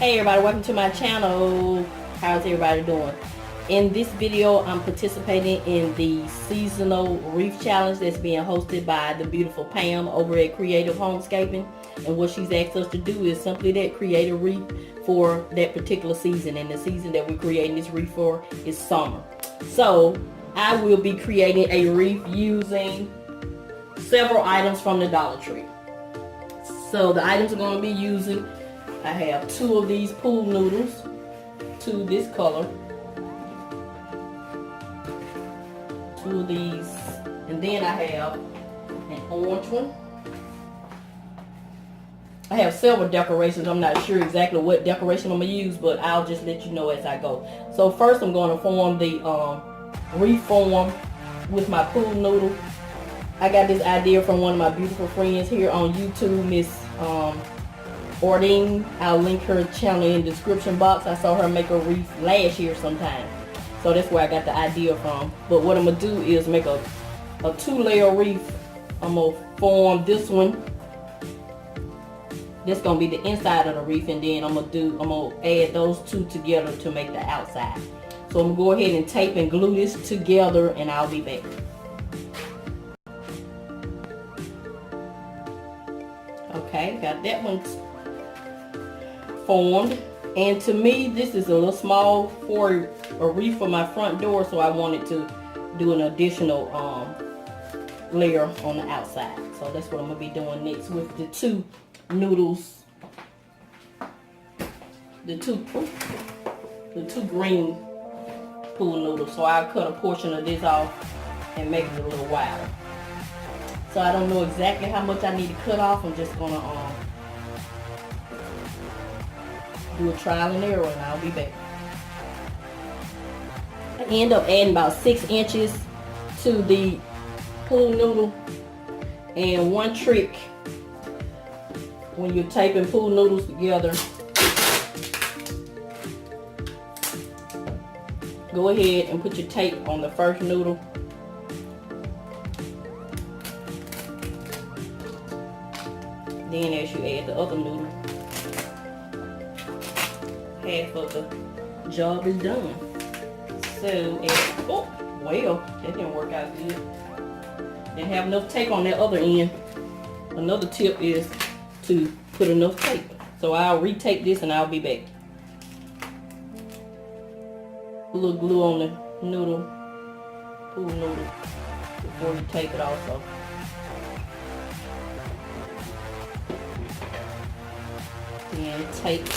Hey everybody, welcome to my channel. How's everybody doing? In this video, I'm participating in the seasonal wreath challenge that's being hosted by the beautiful Pam over at Creative Homescaping. And what she's asked us to do is simply that, create a wreath for that particular season. And the season that we're creating this wreath for is summer. So I will be creating a wreath using several items from the Dollar Tree. So the items I'm going to be using, I have 2 of these pool noodles, 2 this color, 2 of these, and then I have an orange one. I have several decorations. I'm not sure exactly what decoration I'm going to use, but I'll just let you know as I go. So first I'm going to form the wreath form with my pool noodle. I got this idea from one of my beautiful friends here on YouTube, Miss Ordine. I'll link her channel in the description box. I saw her make a wreath last year sometime, so that's where I got the idea from. But what I'm gonna do is make a 2-layer wreath. I'm gonna form this one. That's gonna be the inside of the wreath, and then I'm gonna add those 2 together to make the outside. So I'm gonna go ahead and tape and glue this together, and I'll be back. Okay, got that one formed, and to me this is a little small for a wreath for my front door, so I wanted to do an additional layer on the outside. So that's what I'm gonna be doing next with the 2 noodles, the two green pool noodles. So I'll cut a portion of this off and make it a little wider. So I don't know exactly how much I need to cut off. I'm just gonna do a trial and error, and I'll be back. I end up adding about 6 inches to the pool noodle. And one trick when you're taping pool noodles together, go ahead and put your tape on the first noodle. Then as you add the other noodle, half of the job is done. So, oh, well, that didn't work out good. Didn't have enough tape on that other end. Another tip is to put enough tape. So I'll retape this and I'll be back. A little glue on the noodle, pool noodle, before you tape it also. And tape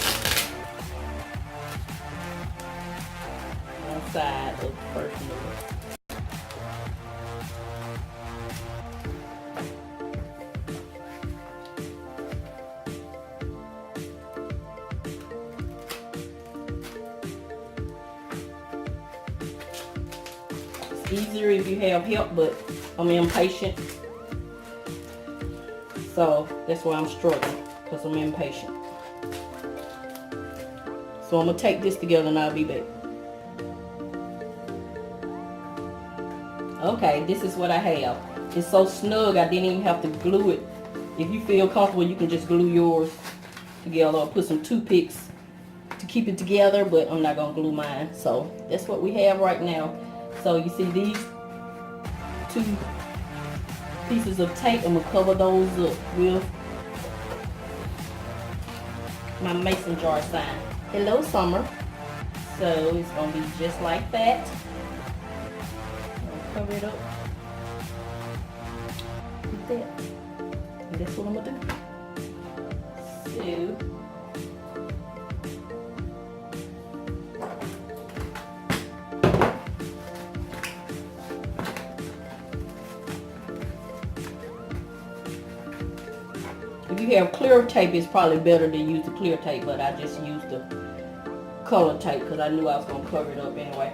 one side of the first noodle. It's easier if you have help, but I'm impatient. So that's why I'm struggling, because I'm impatient. So I'm going to take this together and I'll be back. Okay, this is what I have. It's so snug I didn't even have to glue it. If you feel comfortable, you can just glue yours together or put some toothpicks to keep it together, but I'm not going to glue mine. So that's what we have right now. So you see these 2 pieces of tape, I'm going to cover those up with my mason jar sign. Hello summer. So it's going to be just like that. I'll cover it up with that. And that's what I'm going to do. So if you have clear tape, it's probably better to use the clear tape, but I just used the color tape because I knew I was going to cover it up anyway.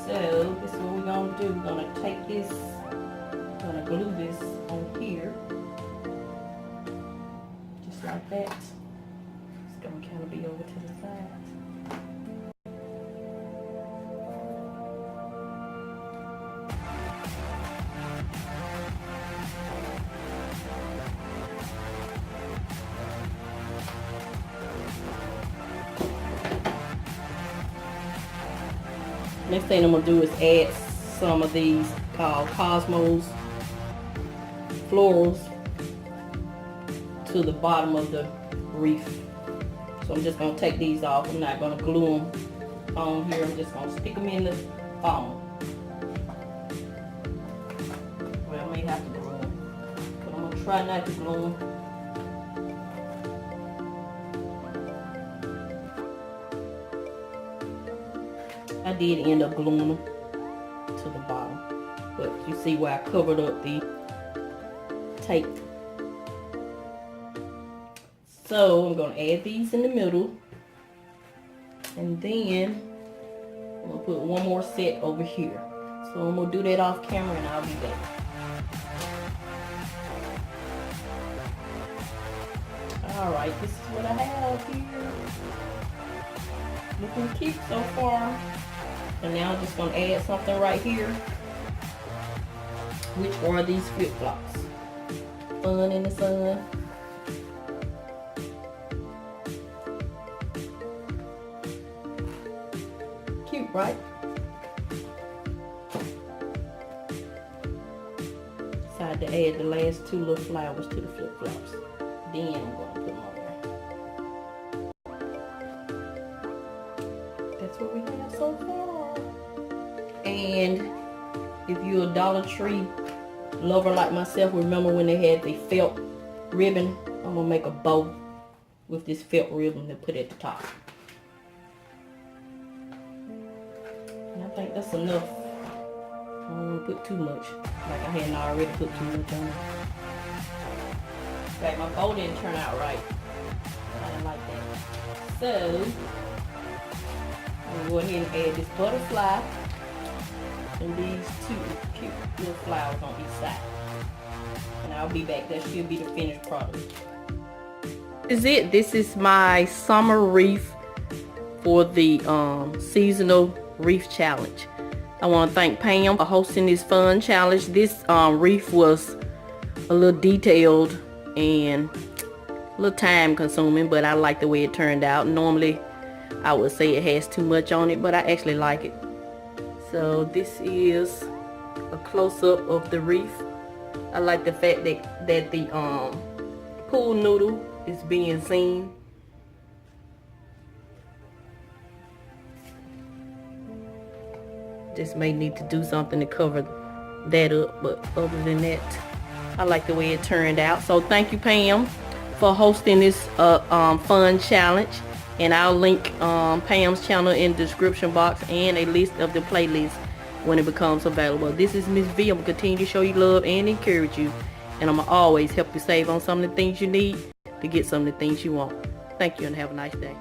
So this is what we're going to do. We're going to take this, I'm going to glue this on here, just like that. It's going to kind of be over to the side. Next thing I'm gonna do is add some of these called Cosmos florals to the bottom of the wreath. So I'm just gonna take these off. I'm not gonna glue them on here. I'm just gonna stick them in the funnel. Well, I may have to glue them, but I'm gonna try not to glue them. I did end up gluing them to the bottom, but you see where I covered up the tape. So I'm going to add these in the middle, and then I'm going to put one more set over here. So I'm going to do that off camera and I'll be back. Alright, this is what I have here. Looking cute so far. And now I'm just going to add something right here, which are these flip-flops. Fun in the sun. Cute, right? Decided to add the last two little flowers to the flip-flops. Then I'm going to put them on there. That's what we have so far. And if you're a Dollar Tree lover like myself, remember when they had the felt ribbon? I'm going to make a bow with this felt ribbon to put at the top. And I think that's enough. I don't want to put too much, like I hadn't already put too much on it. In fact, my bow didn't turn out right. I didn't like that. So, I'm going to go ahead and add this butterfly and these two cute little flowers on each side. And I'll be back. That should be the finished product. This is it. This is my summer wreath for the seasonal wreath challenge. I want to thank Pam for hosting this fun challenge. This wreath was a little detailed and a little time consuming, but I like the way it turned out. Normally I would say it has too much on it, but I actually like it. So this is a close-up of the wreath. I like the fact that the pool noodle is being seen. Just may need to do something to cover that up, but other than that, I like the way it turned out. So thank you, Pam, for hosting this fun challenge. And I'll link Pam's channel in the description box and a list of the playlists when it becomes available. This is Miss V. I'm going to continue to show you love and encourage you. And I'm going to always help you save on some of the things you need to get some of the things you want. Thank you and have a nice day.